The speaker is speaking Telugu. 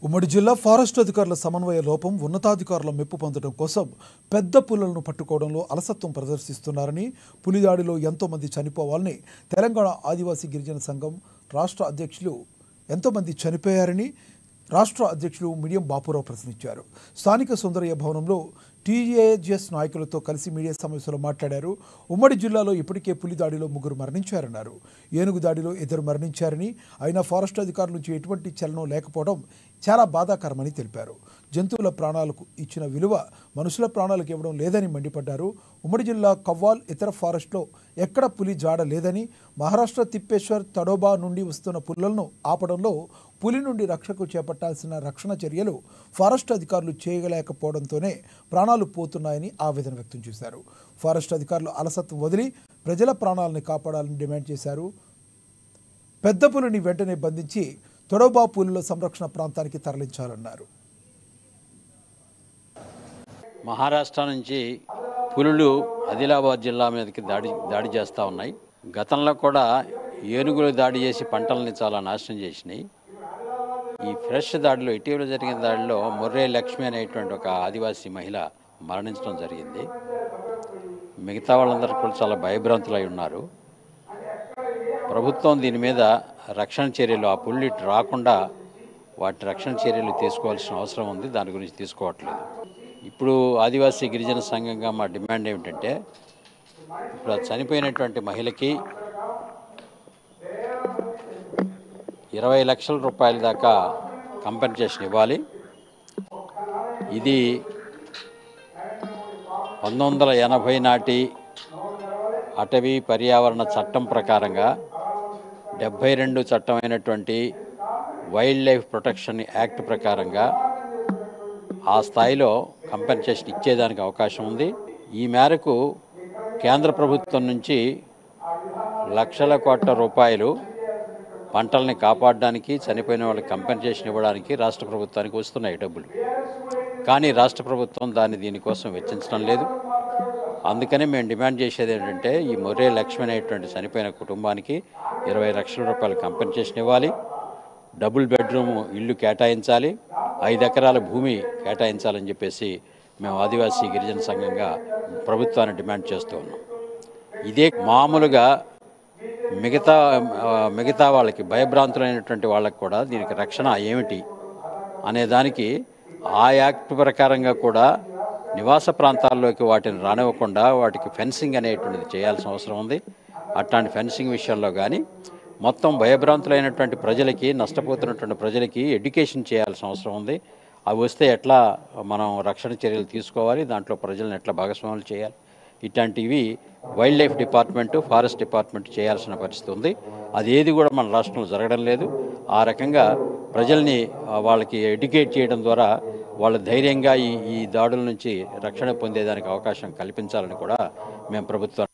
ఉమ్మడి జిల్లా ఫారెస్ట్ అధికారుల సమన్వయ లోపం ఉన్నతాధికారుల మెప్పు పొందడం కోసం పెద్ద పులులను పట్టుకోవడంలో అలసత్వం ప్రదర్శిస్తున్నారని, పులిదాడిలో ఎంతో మంది చనిపోవాలని తెలంగాణ ఆదివాసీ గిరిజన సంఘం రాష్ట్ర అధ్యక్షులు ఎంతో మంది చనిపోయారని రాష్ట్ర అధ్యక్షులు మిడియం బాపురావు ప్రశ్నించారు. స్థానిక సుందరయ్య భవనంలో టీజేఎస్ నాయకులతో కలిసి మీడియా సమావేశంలో మాట్లాడారు. ఉమ్మడి జిల్లాలో ఇప్పటికే పులి దాడిలో 3 మరణించారన్నారు. ఏనుగు దాడిలో 2 మరణించారని, అయినా ఫారెస్ట్ అధికారుల నుంచి ఎటువంటి చలనం లేకపోవడం చాలా బాధాకరమని తెలిపారు. జంతువుల ప్రాణాలకు ఇచ్చిన విలువ మనుషుల ప్రాణాలకు ఇవ్వడం లేదని మండిపడ్డారు. ఉమ్మడి జిల్లా కవ్వాల్ ఇతర ఫారెస్ట్లో ఎక్కడ పులి జాడ లేదని, మహారాష్ట్ర తిప్పేశ్వర్ తడోబా నుండి వస్తున్న పులులను ఆపడంలో పులి నుండి రక్షకు చేపట్టాల్సిన రక్షణ చర్యలు ఫారెస్ట్ అధికారులు చేయలేకపోవడంతోనే ప్రాణాలు పోతున్నాయని ఆవేదన వ్యక్తం చేశారు. ఫారెస్ట్ అధికారులు అలసత్వం వదిలి ప్రజల ప్రాణాలను కాపాడాలని డిమాండ్ చేశారు. పెద్ద పులిని వెంటనే బంధించి తొడోబా పులుల సంరక్షణ ప్రాంతానికి తరలించాలన్నారు. మహారాష్ట్ర నుంచి పులులు ఆదిలాబాద్ జిల్లా మీదకి దాడి చేస్తూ ఉన్నాయి. గతంలో కూడా ఏనుగులు దాడి చేసి పంటల్ని చాలా నాశనం చేసినాయి. ఈ ఫ్రెష్ దాడిలో ఇటీవల జరిగిన దాడిలో మొర్రే లక్ష్మి అనేటువంటి ఒక ఆదివాసీ మహిళ మరణించడం జరిగింది. మిగతా వాళ్ళందరూ కూడా చాలా భయభ్రాంతులై ఉన్నారు. ప్రభుత్వం దీని మీద రక్షణ చర్యలు, ఆ పుల్లి రాకుండా వాటి రక్షణ చర్యలు తీసుకోవాల్సిన అవసరం ఉంది. దాని గురించి తీసుకోవట్లేదు. ఇప్పుడు ఆదివాసీ గిరిజన సంఘంగా మా డిమాండ్ ఏమిటంటే, ఇప్పుడు చనిపోయినటువంటి మహిళకి 20 లక్షల రూపాయల దాకా కంపెన్సేషన్ ఇవ్వాలి. ఇది 1980 నాటి అటవీ పర్యావరణ చట్టం ప్రకారంగా 72 చట్టం అయినటువంటి వైల్డ్ లైఫ్ ప్రొటెక్షన్ యాక్ట్ ప్రకారంగా ఆ స్థాయిలో కంపెన్సేషన్ ఇచ్చేదానికి అవకాశం ఉంది. ఈ మేరకు కేంద్ర ప్రభుత్వం నుంచి లక్షల కోట్ల రూపాయలు పంటల్ని కాపాడడానికి, చనిపోయిన వాళ్ళకి కంపెన్సేషన్ ఇవ్వడానికి రాష్ట్ర ప్రభుత్వానికి వస్తున్నాయి డబ్బులు. కానీ రాష్ట్ర ప్రభుత్వం దీనికోసం వెచ్చించడం లేదు. అందుకని మేము డిమాండ్ చేసేది ఏంటంటే, ఈ మొర్రే లక్ష్మి అనేటువంటి చనిపోయిన కుటుంబానికి 20 లక్షల రూపాయలు కంపెన్సేషన్ ఇవ్వాలి. డబుల్ బెడ్రూమ్ ఇల్లు కేటాయించాలి. 5 ఎకరాల భూమి కేటాయించాలని చెప్పేసి మేము ఆదివాసీ గిరిజన సంఘంగా ప్రభుత్వాన్ని డిమాండ్ చేస్తూ ఉన్నాం. ఇదే మామూలుగా మిగతా వాళ్ళకి, భయభ్రాంతులైనటువంటి వాళ్ళకి కూడా దీనికి రక్షణ ఏమిటి అనే దానికి ఆ యాక్ట్ ప్రకారంగా కూడా నివాస ప్రాంతాల్లోకి వాటిని రానివ్వకుండా వాటికి ఫెన్సింగ్ అనేటువంటిది చేయాల్సిన అవసరం ఉంది. అట్లాంటి ఫెన్సింగ్ విషయంలో కానీ మొత్తం భయభ్రాంతులైనటువంటి ప్రజలకి, నష్టపోతున్నటువంటి ప్రజలకి ఎడ్యుకేషన్ చేయాల్సిన అవసరం ఉంది. అవి వస్తే ఎట్లా మనం రక్షణ చర్యలు తీసుకోవాలి, దాంట్లో ప్రజలను ఎట్లా భాగస్వాములు చేయాలి, ఇట్లాంటివి wild life department, forest department చేయాల్సిన పరిస్థితి ఉంది. అది ఏది కూడా మన రాష్ట్రంలో జరగడం లేదు. ఆ రకంగా ప్రజల్ని వాళ్ళకి ఎడ్యుకేట్ చేయడం ద్వారా వాళ్ళ ధైర్యంగా ఈ దాడుల నుంచి రక్షణ పొందేదానికి అవకాశం కల్పించాలని కూడా మేము ప్రభుత్వం